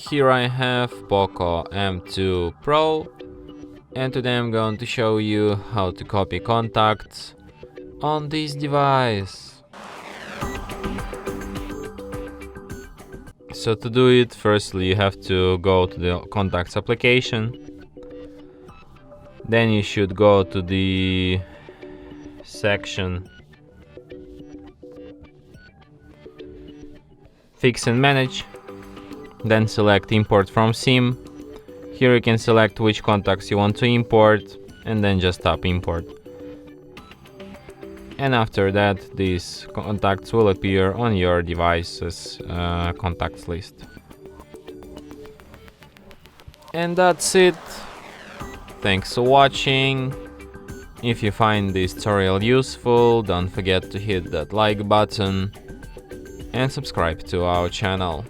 Here I have POCO M2 Pro, and today I'm going to show you how to copy contacts on this device. So to do it, firstly you have to go to the contacts application. Then you should go to the section Fix and Manage. Then select Import from SIM. Here you can select which contacts you want to import and then just tap Import. And after that, these contacts will appear on your device's contacts list. And that's it. Thanks for watching. If you find this tutorial useful, don't forget to hit that like button and subscribe to our channel.